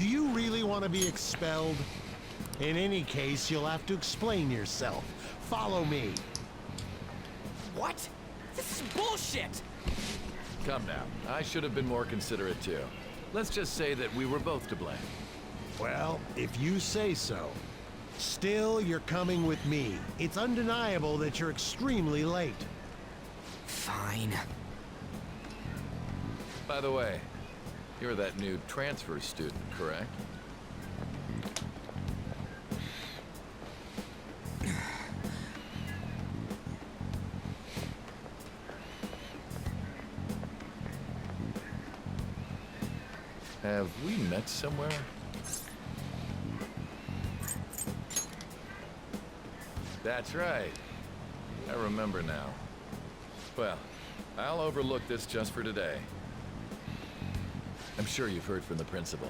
Do you really want to be expelled? In any case, you'll have to explain yourself. Follow me. What? This is bullshit! Come now. I should have been more considerate too. Let's just say that we were both to blame. Well, if you say so. Still, you're coming with me. It's undeniable that you're extremely late. Fine. By the way, you're that new transfer student, correct? Have we met somewhere? That's right. I remember now. Well, I'll overlook this just for today. I'm sure you've heard from the principal.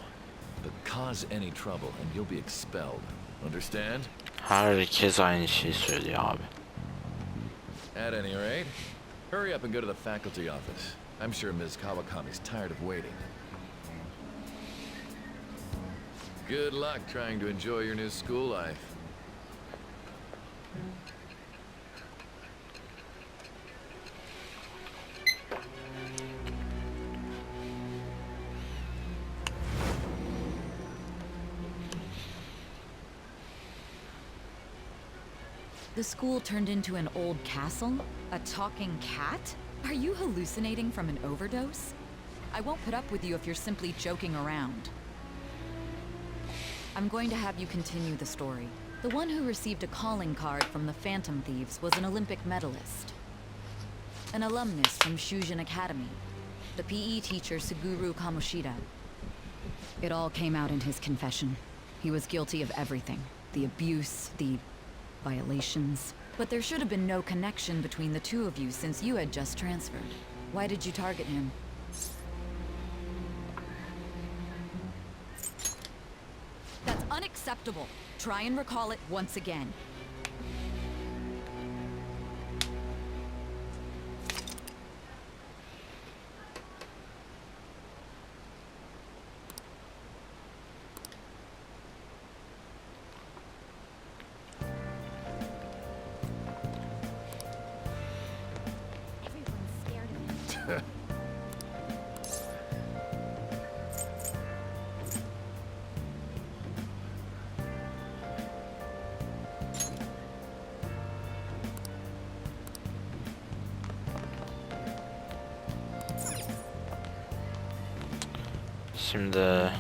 But cause any trouble and you'll be expelled. Understand? Herkes aynı şeyi söylüyor abi. At any rate, hurry up and go to the faculty office. I'm sure Ms. Kawakami's tired of waiting. Good luck trying to enjoy your new school life. The school turned into an old castle? A talking cat? Are you hallucinating from an overdose? I won't put up with you if you're simply joking around. I'm going to have you continue the story. The one who received a calling card from the Phantom Thieves was an Olympic medalist. An alumnus from Shujin Academy. The PE teacher Suguru Kamoshida. It all came out in his confession. He was guilty of everything. The abuse, the violations. But there should have been no connection between the two of you since you had just transferred. Why did you target him? That's unacceptable. Try and recall it once again. Şimdi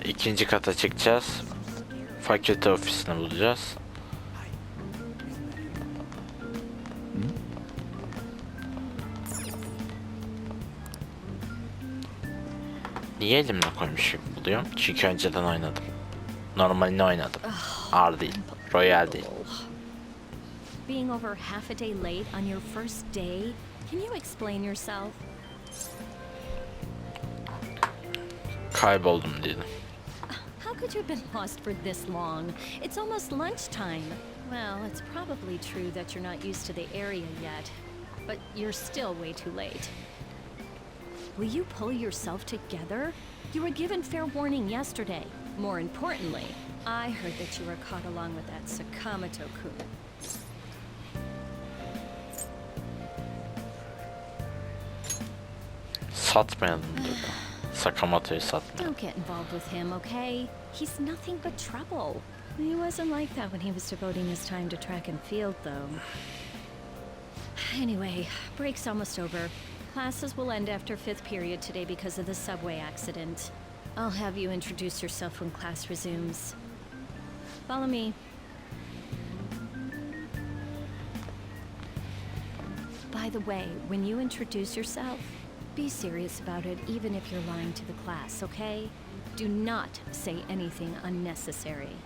ikinci kata çıkacağız. Fakülte ofisini bulacağız. Niye elimle koymuş gibi buluyorum? Çünkü önceden oynadım. Normalini oynadım. R değil. Royal değil. Being over half a day late on your first day? Can you explain yourself? Kayboldum dedim. How could you have been lost for this long? It's almost lunchtime. Well, it's probably true that you're not used to the area yet, but you're still way too late. Will you pull yourself together? You were given fair warning yesterday. More importantly, I heard that you were caught along with that Sakamoto-kun. Satmayalım dedi. Sakamoto'yu satmayalım. Don't get involved with him, okay? He's nothing but trouble. He wasn't like that when he was devoting his time to track and field, though. Anyway, break's almost over. Classes will end after 5th period today because of the subway accident. I'll have you introduce yourself when class resumes. Follow me. By the way, when you introduce yourself, be serious about it even if you're lying to the class, okay? Do not say anything unnecessary.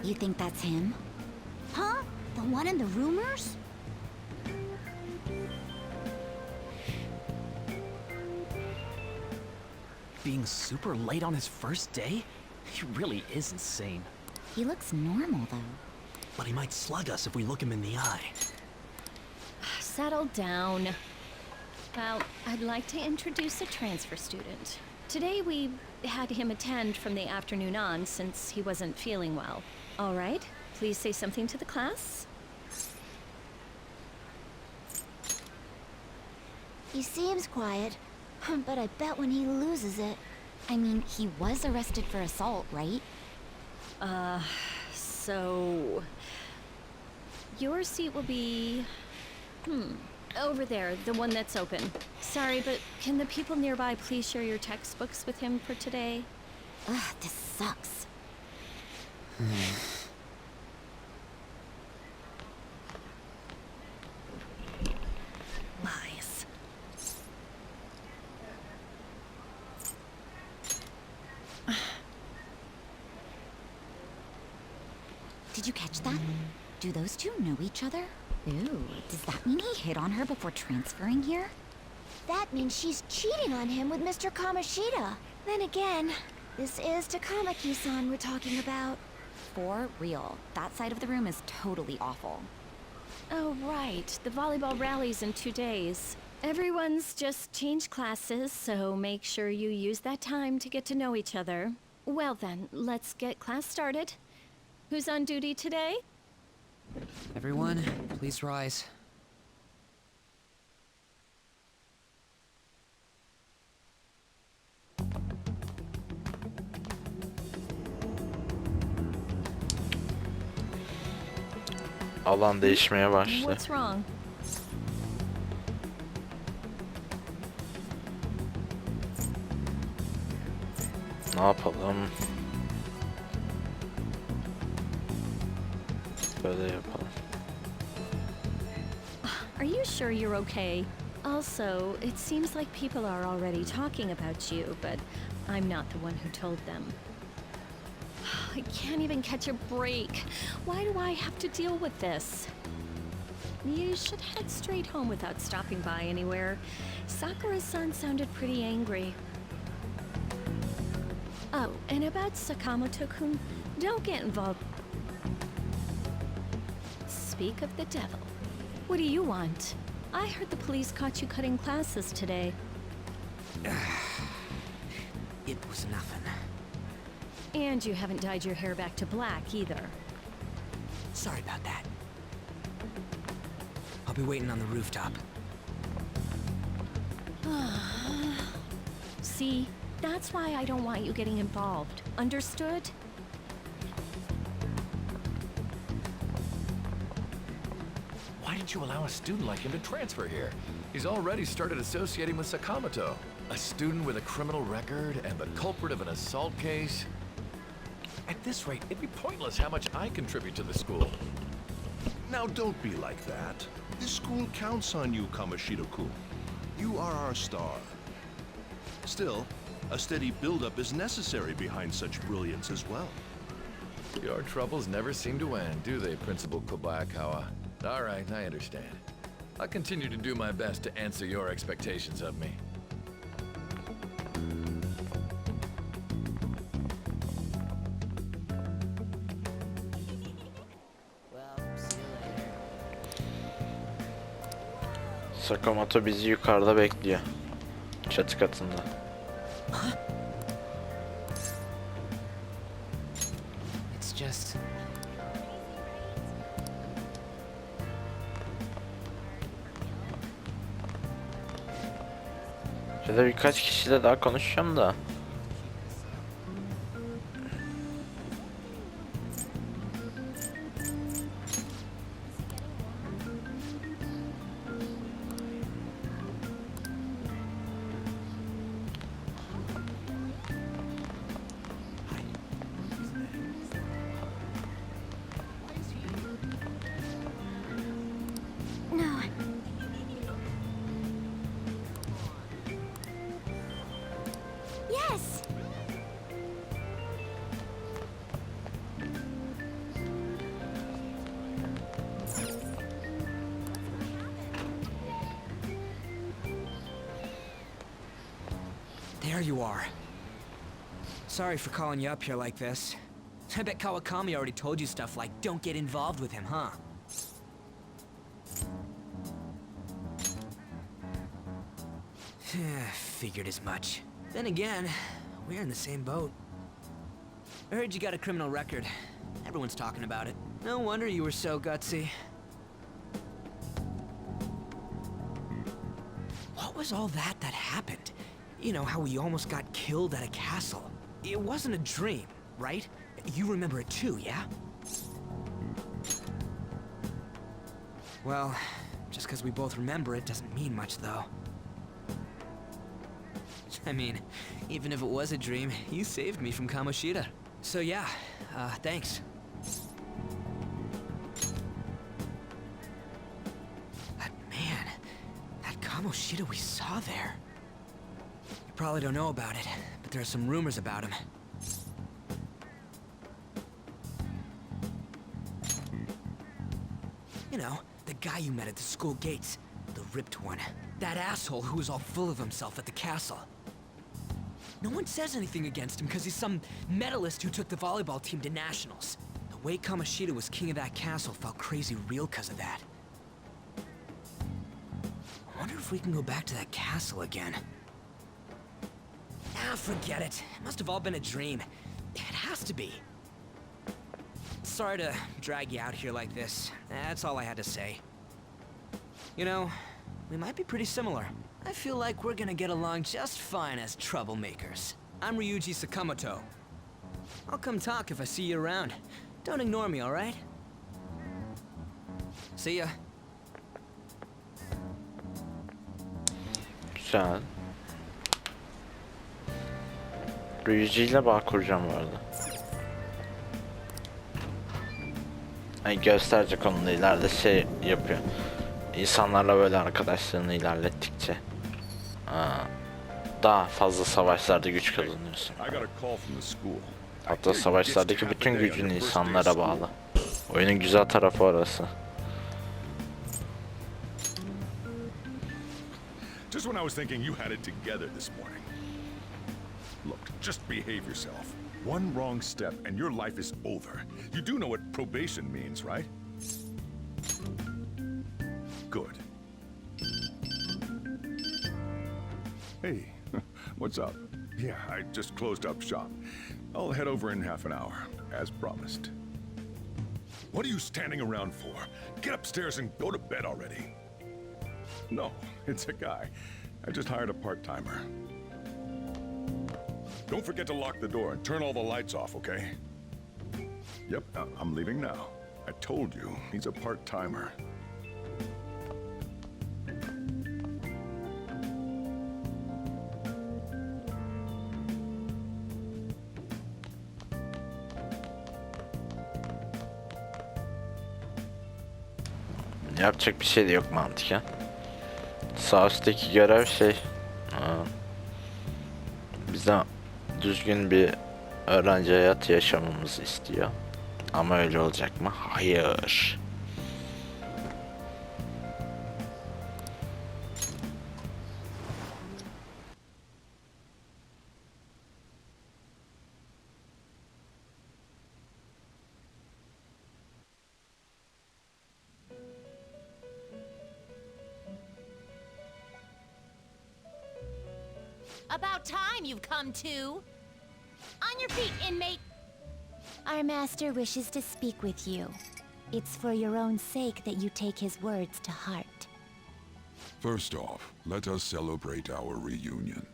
You think that's him? Huh? The one in the rumors? Being super late on his first day? He really is insane. He looks normal, though. But he might slug us if we look him in the eye. Settle down. Well, I'd like to introduce a transfer student. Today we had him attend from the afternoon on since he wasn't feeling well. All right, please say something to the class. He seems quiet, but I bet when he loses it... I mean, he was arrested for assault, right? So... Your seat will be... over there, the one that's open. Sorry, but can the people nearby please share your textbooks with him for today? Ugh, this sucks. Lies. Did you catch that? Do those two know each other? Ooh, does that mean he hit on her before transferring here? That means she's cheating on him with Mr. Kamoshida. Then again, this is Takamaki-san we're talking about. For real. That side of the room is totally awful. Oh, right. The volleyball rally's in 2 days. Everyone's just changed classes, so make sure you use that time to get to know each other. Well then, let's get class started. Who's on duty today? Everyone, please rise. Alan değişmeye başladı. What's wrong? Ne yapalım? Böyle yapalım. Are you sure you're okay? Also, it seems like people are already talking about you, but I'm not the one who told them. I can't even catch a break. Why do I have to deal with this? You should head straight home without stopping by anywhere. Sakura-san sounded pretty angry. Oh, and about Sakamoto-kun, don't get involved. Speak of the devil. What do you want? I heard the police caught you cutting classes today. It was nothing. And you haven't dyed your hair back to black either. Sorry about that. I'll be waiting on the rooftop. See, that's why I don't want you getting involved. Understood? Why did you allow a student like him to transfer here? He's already started associating with Sakamoto. A student with a criminal record and the culprit of an assault case. At this rate, it'd be pointless how much I contribute to the school. Now don't be like that. This school counts on you, Kamoshida-kun. You are our star. Still, a steady build-up is necessary behind such brilliance as well. Your troubles never seem to end, do they, Principal Kobayakawa? All right, I understand. I'll continue to do my best to answer your expectations of me. Sakamoto bizi yukarıda bekliyor. Çatı katında. It's just... Şöyle birkaç kişiyle daha konuşacağım da. No. Yes! There you are. Sorry for calling you up here like this. I bet Kawakami already told you stuff like, don't get involved with him, huh? Figured as much. Then again, we're in the same boat. I heard you got a criminal record. Everyone's talking about it. No wonder you were so gutsy. What was all that happened? You know, how we almost got killed at a castle. It wasn't a dream, right? You remember it too, yeah? Well, just because we both remember it doesn't mean much, though. I mean, even if it was a dream, you saved me from Kamoshida. So yeah, thanks. That man, that Kamoshida we saw there. You probably don't know about it, but there are some rumors about him. You know, the guy you met at the school gates. The ripped one. That asshole who was all full of himself at the castle. No one says anything against him because he's some medalist who took the volleyball team to nationals. The way Kamoshida was king of that castle felt crazy real because of that. I wonder if we can go back to that castle again. Ah, forget it. It must have all been a dream. It has to be. Sorry to drag you out here like this. That's all I had to say. You know, we might be pretty similar. I feel like we're gonna get along just fine as troublemakers. I'm Ryuji Sakamoto. I'll come talk if I see you around. Don't ignore me, alright? See ya. Güzel. Ryuji ile bağ kuracağım bu arada. Ay gösterecek onun da ileride şey yapıyor. İnsanlarla böyle arkadaşlığını ilerlettikçe daha fazla savaşlarda güç kazanıyorsun. Hatta savaşlardaki bütün gücün insanlara bağlı. Oyunun güzel tarafı orası. Just when I was thinking you had it together this morning. Look, just behave yourself. One wrong step and your life is over. You do know what probation means, right? Good. Hey, what's up? Yeah, I just closed up shop. I'll head over in half an hour, as promised. What are you standing around for? Get upstairs and go to bed already. No, it's a guy. I just hired a part-timer. Don't forget to lock the door and turn all the lights off, okay? Yep, I'm leaving now. I told you, he's a part-timer. Yapacak bir şey de yok mantıken. Sağ üstteki görev şey bizden düzgün bir öğrenci hayatı yaşamamızı istiyor. Ama öyle olacak mı? Hayır. About time you've come to. On your feet, inmate. Our master wishes to speak with you. It's for your own sake that you take his words to heart. First off, let us celebrate our reunion.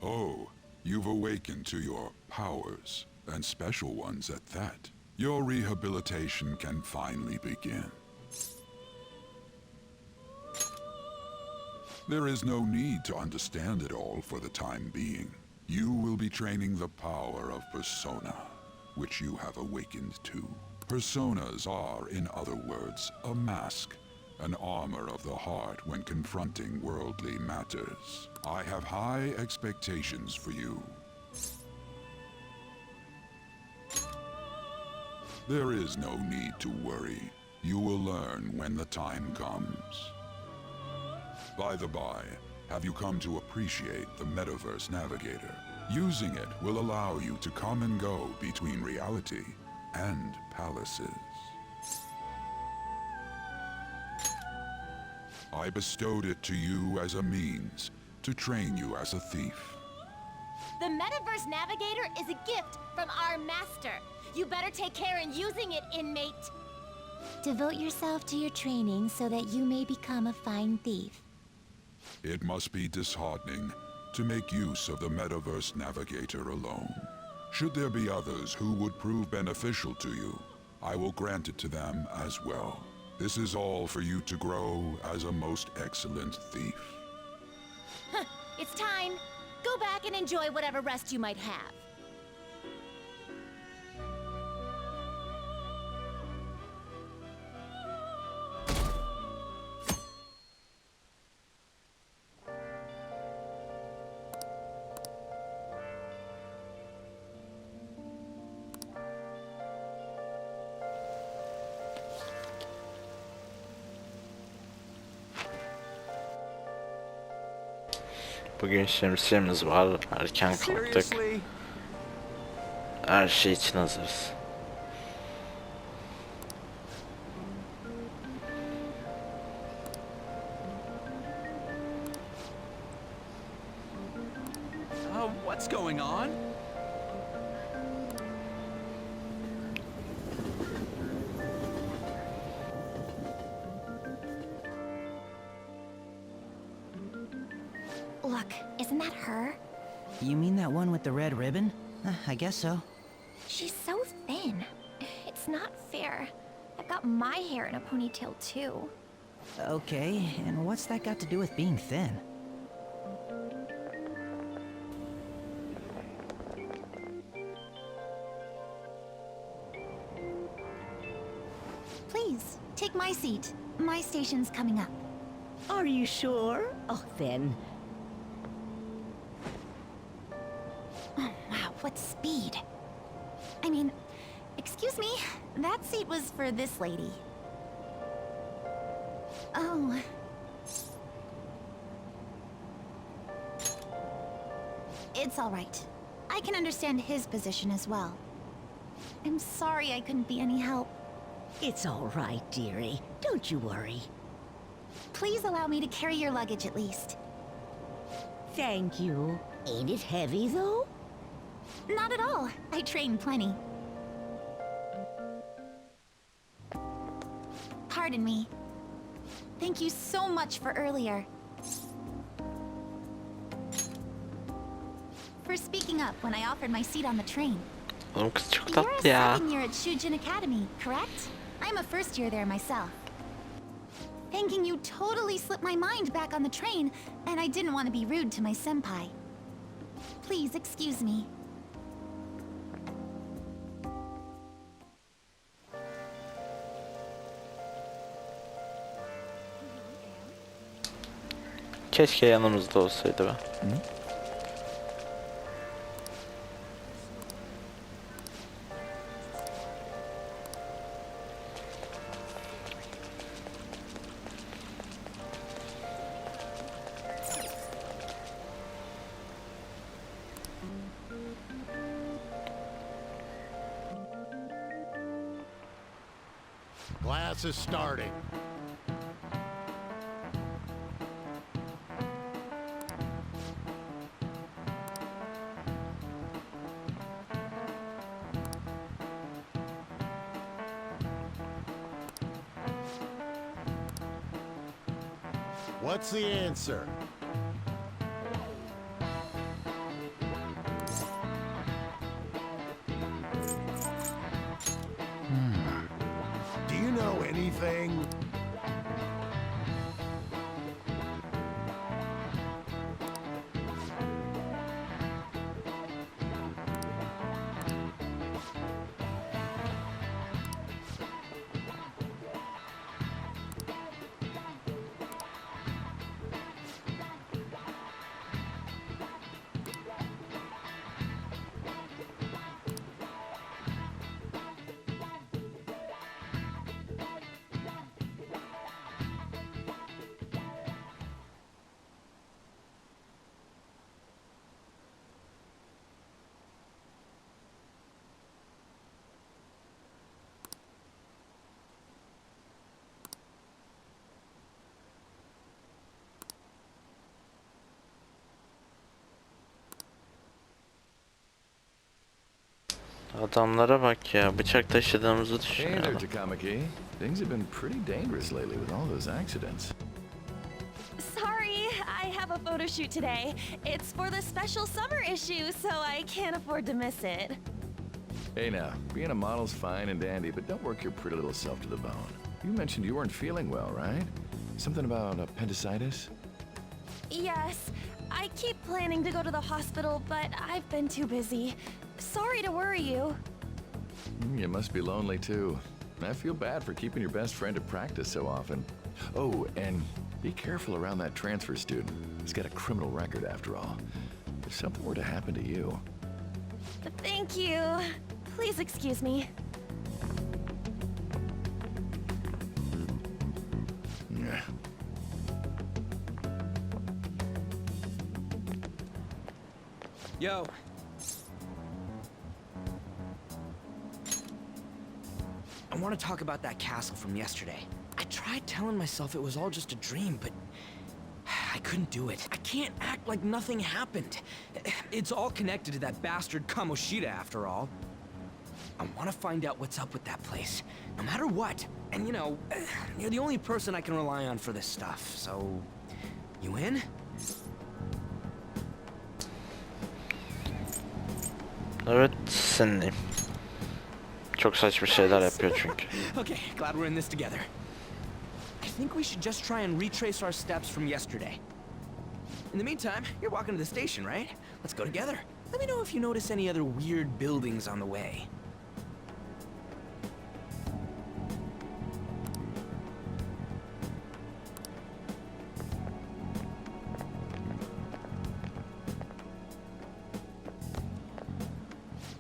Oh, you've awakened to your powers, and special ones at that. Your rehabilitation can finally begin. There is no need to understand it all for the time being. You will be training the power of persona, which you have awakened to. Personas are, in other words, a mask, an armor of the heart when confronting worldly matters. I have high expectations for you. There is no need to worry. You will learn when the time comes. By the by, have you come to appreciate the Metaverse Navigator? Using it will allow you to come and go between reality and palaces. I bestowed it to you as a means to train you as a thief. The Metaverse Navigator is a gift from our master. You better take care in using it, inmate. Devote yourself to your training so that you may become a fine thief. It must be disheartening to make use of the Metaverse Navigator alone. Should there be others who would prove beneficial to you, I will grant it to them as well. This is all for you to grow as a most excellent thief. It's time. Go back and enjoy whatever rest you might have. Bugün şemsiyemiz var. Erken kalktık. Her şey için hazırız. What's going on? Look, isn't that her? You mean that one with the red ribbon? I guess so. She's so thin. It's not fair. I've got my hair in a ponytail too. Okay, and what's that got to do with being thin? Please, take my seat. My station's coming up. Are you sure? Oh, then. Oh, wow, what speed. I mean, excuse me, that seat was for this lady. Oh. It's all right. I can understand his position as well. I'm sorry I couldn't be any help. It's all right, dearie. Don't you worry. Please allow me to carry your luggage at least. Thank you. Ain't it heavy, though? Not at all. I train plenty. Pardon me. Thank you so much for earlier. For speaking up when I offered my seat on the train. Oğlum kız çok You're a tatlı ya. second year at Shujin Academy, correct? I'm a first year there myself. Thanking you totally slipped my mind back on the train, and I didn't want to be rude to my senpai. Please excuse me. Keşke yanımızda olsaydı be. Class is starting. What's the answer? Do you know anything? Adamlara bak ya, bıçak taşıdığımızı Hey there, düşünüyorlar. Takamaki. Things have been pretty dangerous lately with all those accidents. Sorry, I have a photo shoot today. It's for the special summer issue, so I can't afford to miss it. Hey now, being a model's fine and dandy, but don't work your pretty little self to the bone. You mentioned you weren't feeling well, right? Something about appendicitis? Yes, I keep planning to go to the hospital, but I've been too busy. Sorry to worry you. You must be lonely too. I feel bad for keeping your best friend at practice so often. Oh, and be careful around that transfer student. He's got a criminal record after all. If something were to happen to you... Thank you. Please excuse me. Yeah. Yo. I want to talk about that castle from yesterday. I tried telling myself it was all just a dream, but I couldn't do it. I can't act like nothing happened. It's all connected to that bastard Kamoshida, after all. I want to find out what's up with that place, no matter what. And you know, you're the only person I can rely on for this stuff, so... You in? Evet, sinirliyim. Çok saçma şeyler yapıyor çünkü. Okay, glad we're in this together. I think we should just try and retrace our steps from yesterday. In the meantime, you're walking to the station, right? Let's go together. Let me know if you notice any other weird buildings on the way.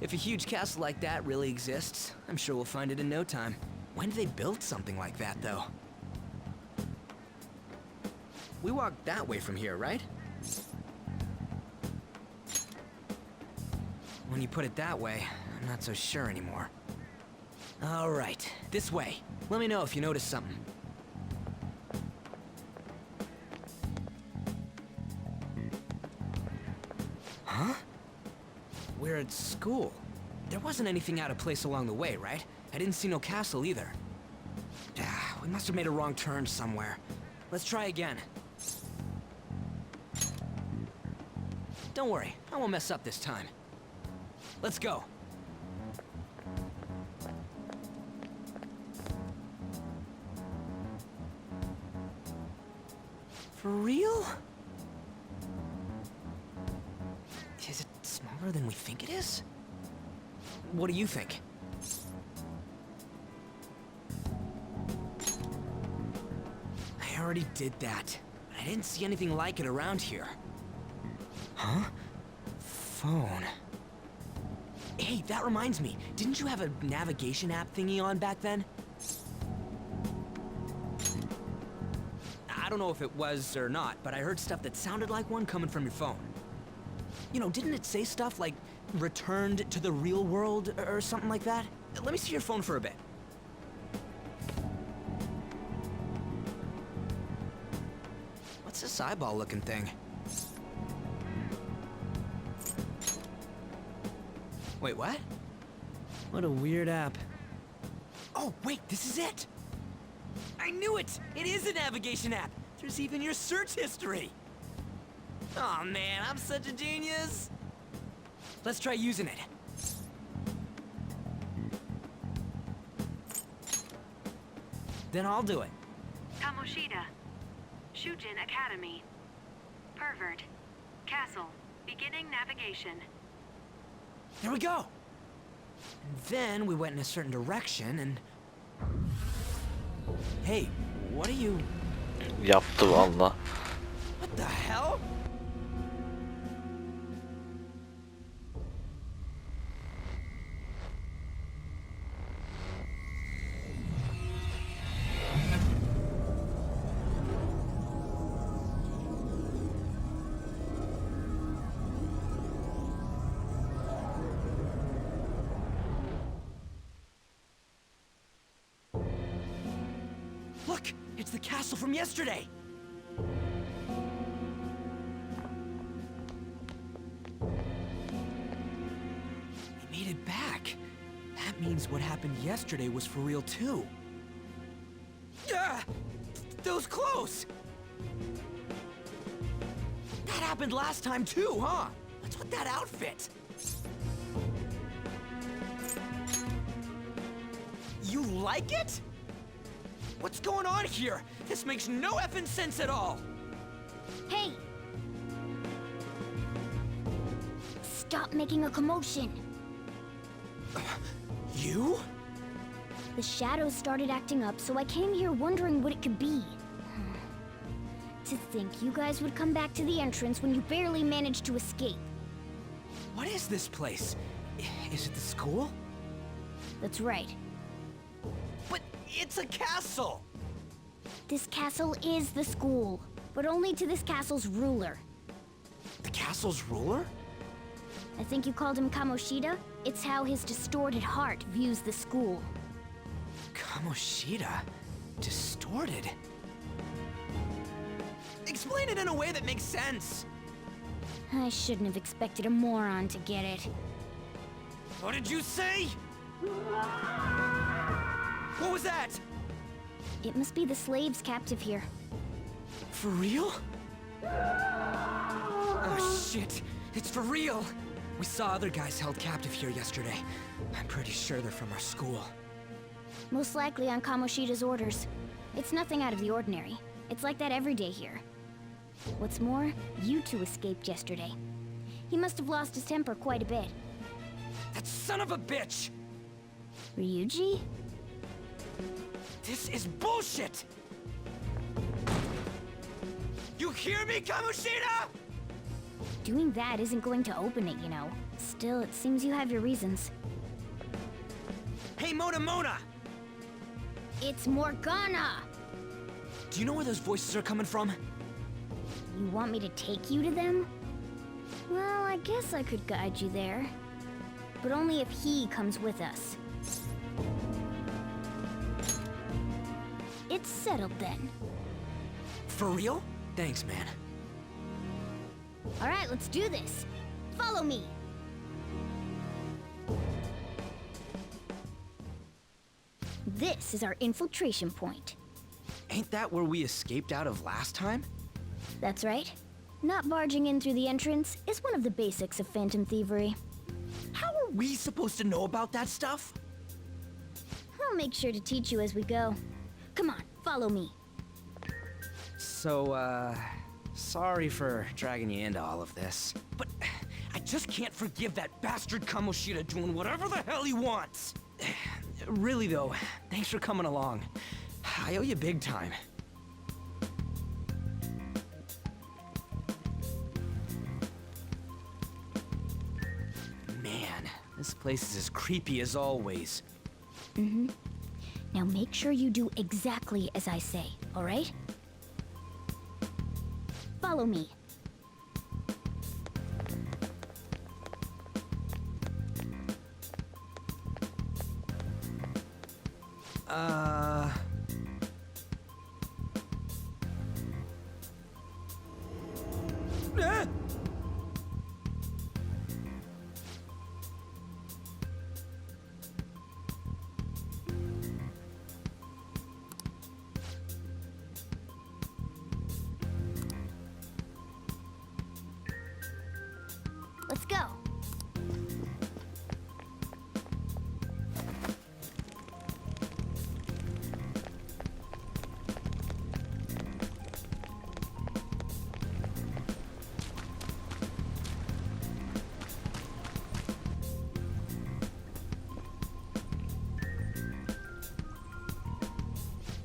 If a huge castle like that really exists, I'm sure we'll find it in no time. When did they build something like that, though? We walked that way from here, right? When you put it that way, I'm not so sure anymore. All right, this way. Let me know if you notice something. Huh? We're at school. There wasn't anything out of place along the way, right? I didn't see no castle either. We must have made a wrong turn somewhere. Let's try again. Don't worry, I won't mess up this time. Let's go. For real? Is it smaller than we think it is? What do you think? I already did that. I didn't see anything like it around here. Huh? Phone. Hey, that reminds me. Didn't you have a navigation app thingy on back then? I don't know if it was or not, but I heard stuff that sounded like one coming from your phone. You know, didn't it say stuff like, returned to the real world, or something like that? Let me see your phone for a bit. What's this eyeball-looking thing? Wait, what? What a weird app. Oh, wait, this is it! I knew it! It is a navigation app! There's even your search history! Oh man, I'm such a genius! Let's try using it. Then I'll do it. Kamoshida. Shujin Academy. Pervert. Castle. Beginning navigation. There we go! And then we went in a certain direction and... Hey, what are you... Yaptı valla. What the hell? Look! It's the castle from yesterday! We made it back. means what happened yesterday was for real too. Yeah! Those clothes! That happened last time too, huh? What's with that outfit? You like it? What's going on here? This makes no effing sense at all! Hey! Stop making a commotion. You? The shadows started acting up, so I came here wondering what it could be. To think you guys would come back to the entrance when you barely managed to escape. What is this place? Is it the school? That's right. But it's a castle! This castle is the school, but only to this castle's ruler. The castle's ruler? I think you called him Kamoshida. It's how his distorted heart views the school. Kamoshida? Distorted? Explain it in a way that makes sense! I shouldn't have expected a moron to get it. What did you say? What was that? It must be the slaves captive here. For real? Oh shit, it's for real! We saw other guys held captive here yesterday. I'm pretty sure they're from our school. Most likely on Kamoshida's orders. It's nothing out of the ordinary. It's like that every day here. What's more, you two escaped yesterday. He must have lost his temper quite a bit. That son of a bitch! Ryuji? This is bullshit! You hear me, Kamoshida?! Doing that isn't going to open it, you know. Still, it seems you have your reasons. Hey, Mona! It's Morgana! Do you know where those voices are coming from? You want me to take you to them? Well, I guess I could guide you there. But only if he comes with us. It's settled then. For real? Thanks, man. All right, let's do this. Follow me. This is our infiltration point. Ain't that where we escaped out of last time? That's right. Not barging in through the entrance is one of the basics of phantom thievery. How are we supposed to know about that stuff? I'll make sure to teach you as we go. Come on, follow me. So, sorry for dragging you into all of this. But I just can't forgive that bastard Kamoshida doing whatever the hell he wants. Really though, thanks for coming along. I owe you big time. Man, this place is as creepy as always. Mm-hmm. Now make sure you do exactly as I say, all right? Follow me. Let's go.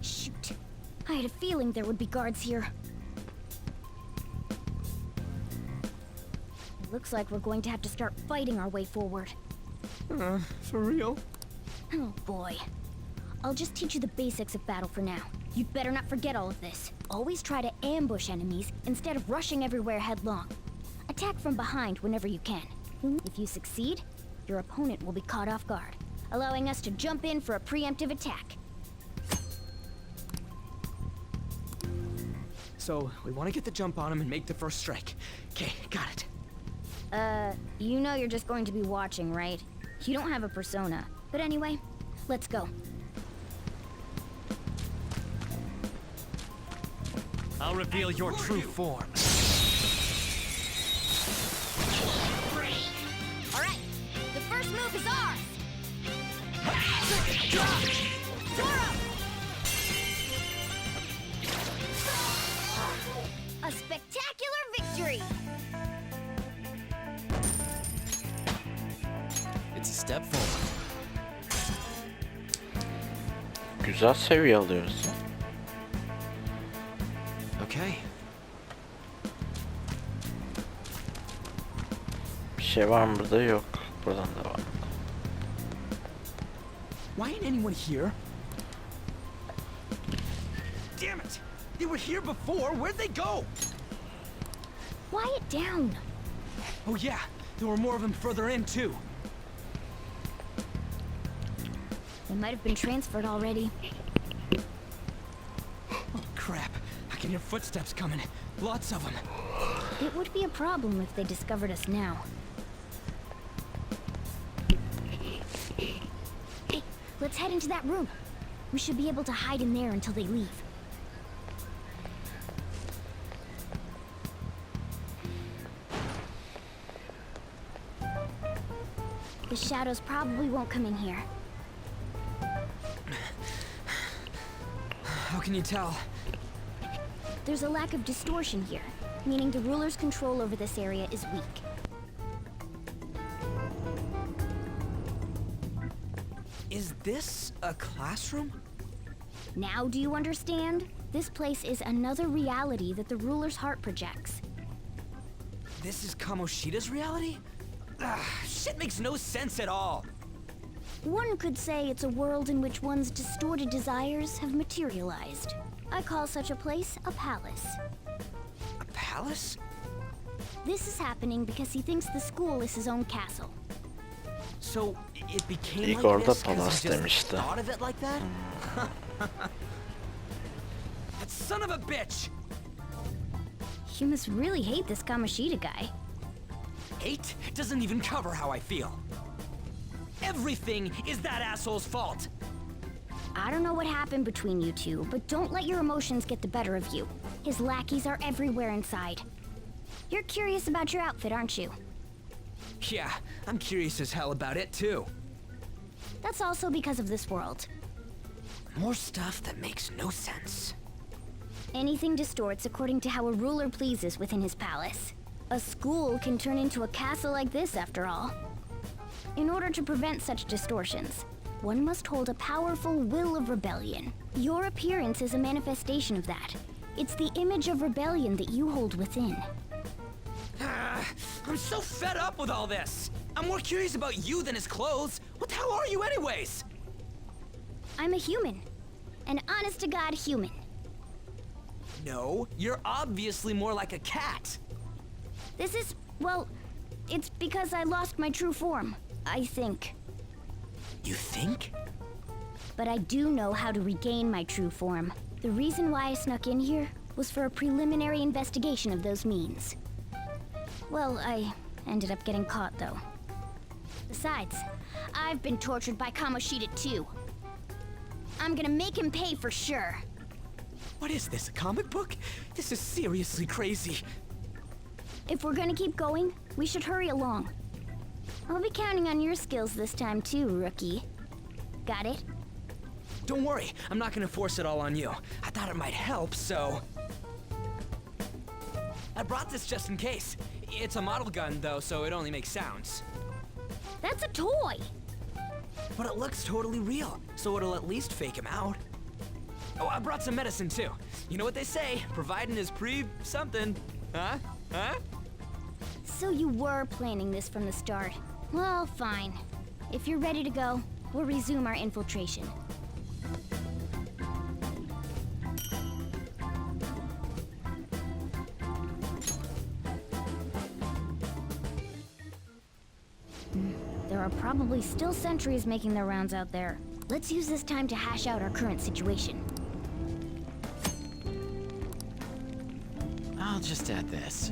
Shoot. I had a feeling there would be guards here. Looks like we're going to have to start fighting our way forward. For real? Oh boy. I'll just teach you the basics of battle for now. You'd better not forget all of this. Always try to ambush enemies instead of rushing everywhere headlong. Attack from behind whenever you can. If you succeed, your opponent will be caught off guard, allowing us to jump in for a preemptive attack. So, we want to get the jump on him and make the first strike. Okay, got it. You know you're just going to be watching, right? You don't have a persona. But anyway, Let's go. I'll reveal your true form. All right, the first move is ours. Zoro! A spectacular victory. It's a step forward. Güzel seviye alıyoruz. Okay. Bir şey var mı burada? Yok. Buradan da var. Why ain't anyone here? Damn it! They were here before. Where'd they go? Quiet down. Oh yeah, there were more of them further in too. They might have been transferred already. Oh crap! I can hear footsteps coming. Lots of them. It would be a problem if they discovered us now. Hey, let's head into that room. We should be able to hide in there until they leave. The shadows probably won't come in here. How can you tell? There's a lack of distortion here, meaning the ruler's control over this area is weak. Is this a classroom? Now do you understand? This place is another reality that the ruler's heart projects. This is Kamoshida's reality? Shit makes no sense at all. One could say it's a world in which one's distorted desires have materialized. I call such a place a palace. A palace? This is happening because he thinks the school is his own castle. So it became İlk like orada this 'cause palas he just demişti. thought of it like that? That son of a bitch! You must really hate this Kamoshida guy. Hate doesn't even cover how I feel. Everything is that asshole's fault. I don't know what happened between you two, but don't let your emotions get the better of you. His lackeys are everywhere inside. You're curious about your outfit, aren't you? Yeah, I'm curious as hell about it too. That's also because of this world. More stuff that makes no sense. Anything distorts according to how a ruler pleases within his palace. A school can turn into a castle like this, after all. In order to prevent such distortions, one must hold a powerful will of rebellion. Your appearance is a manifestation of that. It's the image of rebellion that you hold within. I'm so fed up with all this. I'm more curious about you than his clothes. What the hell are you anyways? I'm a human. An honest-to-God human. No, you're obviously more like a cat. This is, well, it's because I lost my true form, I think. You think? But I do know how to regain my true form. The reason why I snuck in here was for a preliminary investigation of those means. Well, I ended up getting caught, though. Besides, I've been tortured by Kamoshida, too. I'm gonna make him pay for sure. What is this, a comic book? This is seriously crazy. If we're gonna keep going, we should hurry along. I'll be counting on your skills this time, too, rookie. Got it? Don't worry, I'm not gonna force it all on you. I thought it might help, so... I brought this just in case. It's a model gun, though, so it only makes sounds. That's a toy! But it looks totally real, so it'll at least fake him out. Oh, I brought some medicine, too. You know what they say, providing is something. Huh? Huh? So you were planning this from the start. Well, fine. If you're ready to go, we'll resume our infiltration. There are probably still sentries making their rounds out there. Let's use this time to hash out our current situation. I'll just add this.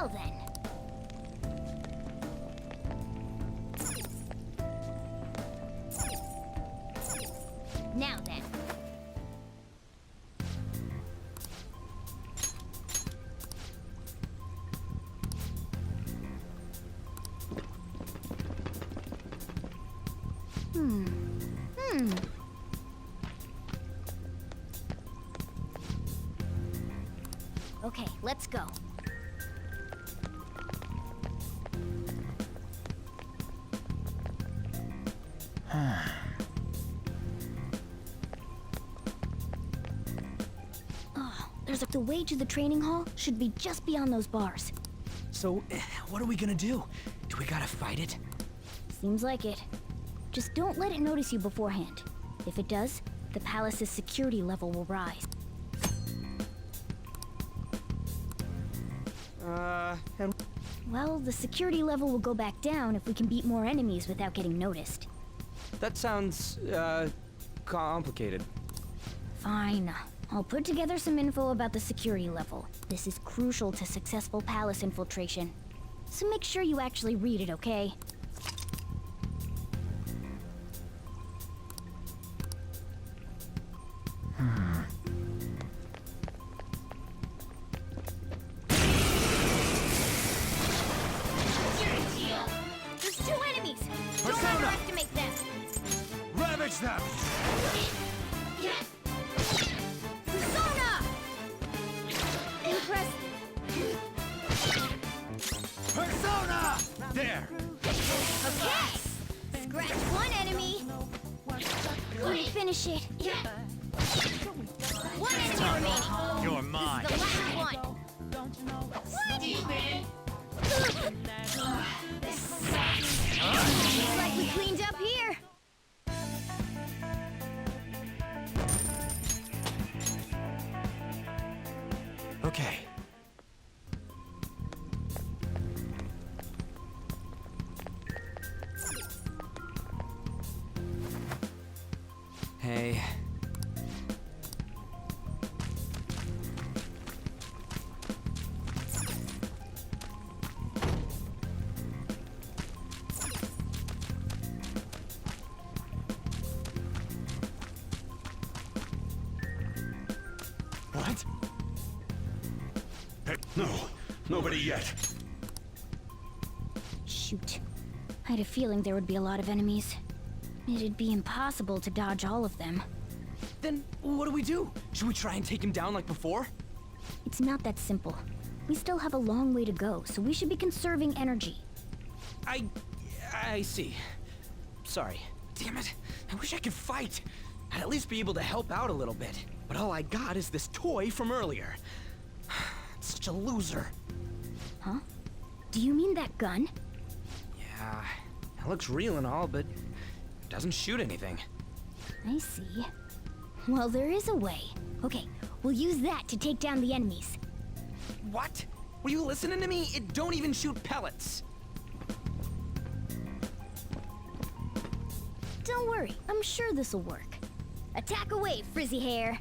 Now then. Now then. Okay, let's go. Oh, the way to the training hall should be just beyond those bars. So, what are we gonna do? Do we gotta fight it? Seems like it. Just don't let it notice you beforehand. If it does, the palace's security level will rise. Well, the security level will go back down if we can beat more enemies without getting noticed. That sounds, complicated. Fine. I'll put together some info about the security level. This is crucial to successful palace infiltration. So make sure you actually read it, okay? There's 2 enemies! Don't underestimate them! Ravage them! Persona! Impressive. Persona! There! Okay! Scratch 1 enemy. Let me finish it. 1 enemy remaining. You're mine. This is the last one. Looks like we cleaned up here. Okay. Hey. What? Hey, no, nobody yet. Shoot. I had a feeling there would be a lot of enemies. It'd be impossible to dodge all of them. Then, what do we do? Should we try and take him down like before? It's not that simple. We still have a long way to go, so we should be conserving energy. I see. Sorry. Damn it. I wish I could fight. I'd at least be able to help out a little bit. But all I got is this toy from earlier. Such a loser. Huh? Do you mean that gun? Yeah, it looks real and all, but it doesn't shoot anything. I see. Well, there is a way. Okay, we'll use that to take down the enemies. What? Were you listening to me? It don't even shoot pellets. Don't worry, I'm sure this'll work. Attack away, frizzy hair.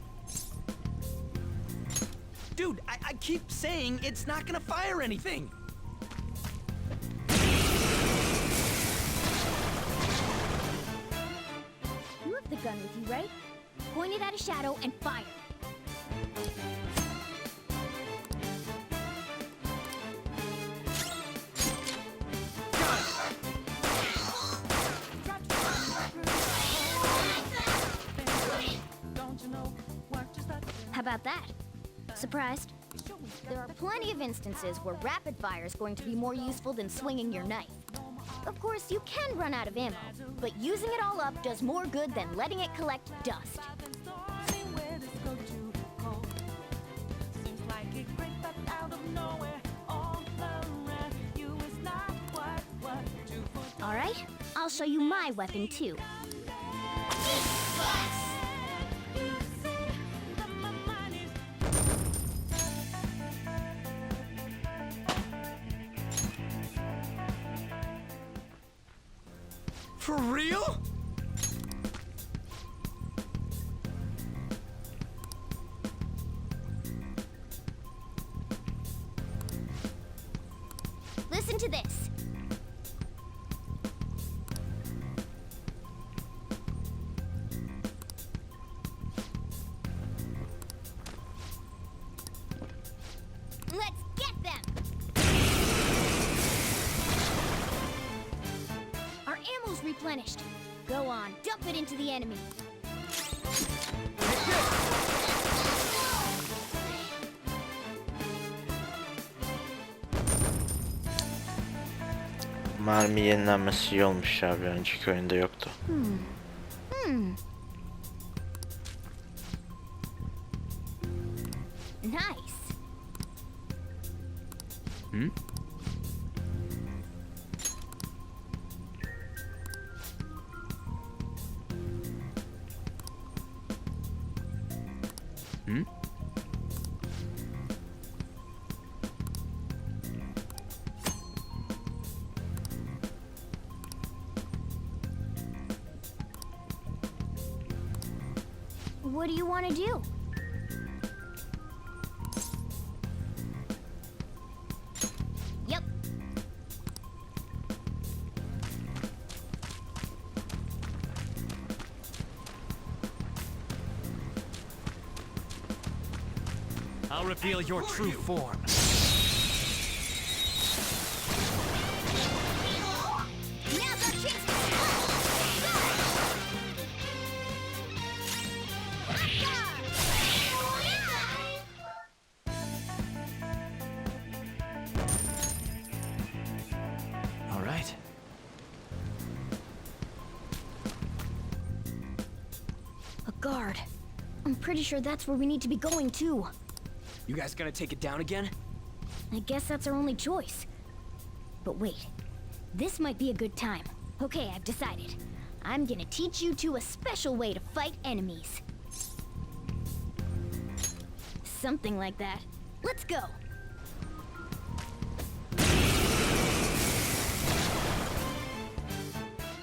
Dude, I keep saying it's not gonna fire anything. You have the gun with you, right? Point it at a shadow and fire. How about that? Surprised? There are plenty of instances where rapid fire is going to be more useful than swinging your knife. Of course, you can run out of ammo, but using it all up does more good than letting it collect dust. All right, I'll show you my weapon too. For real? Listen to this. Let's get them! Our ammo's replenished. Go on, dump it into the enemy. Mermi yenilenmesi iyi olmuş ya, bir önceki oyunda yoktu. Nice. What do you want to do? Yep. I'll reveal your true form. Now's our chance to All right. A guard. I'm pretty sure that's where we need to be going too. You guys gonna take it down again? I guess that's our only choice. But wait, this might be a good time. Okay, I've decided. I'm gonna teach you two a special way to fight enemies. Something like that. Let's go!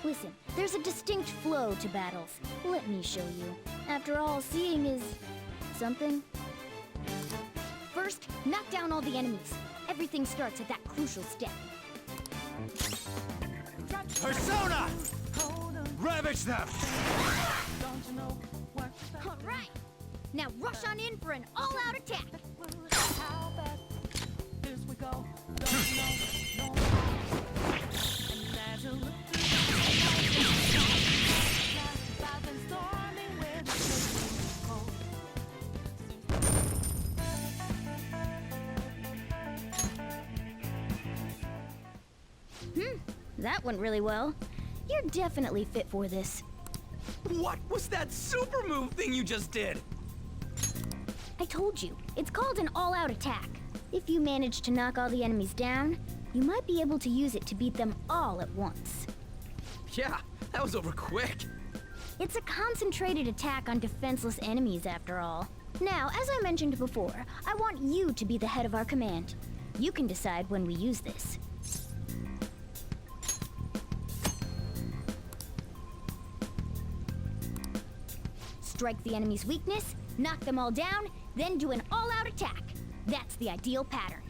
Listen, there's a distinct flow to battles. Let me show you. After all, seeing is... something. First, knock down all the enemies. Everything starts at that crucial step. Persona! Ravage them! All right! Now rush on in for an all-out attack! That went really well. You're definitely fit for this. What was that super move thing you just did? I told you, it's called an all-out attack. If you manage to knock all the enemies down, you might be able to use it to beat them all at once. Yeah, that was over quick. It's a concentrated attack on defenseless enemies, after all. Now, as I mentioned before, I want you to be the head of our command. You can decide when we use this. Strike the enemy's weakness, knock them all down, then do an all-out attack. That's the ideal pattern.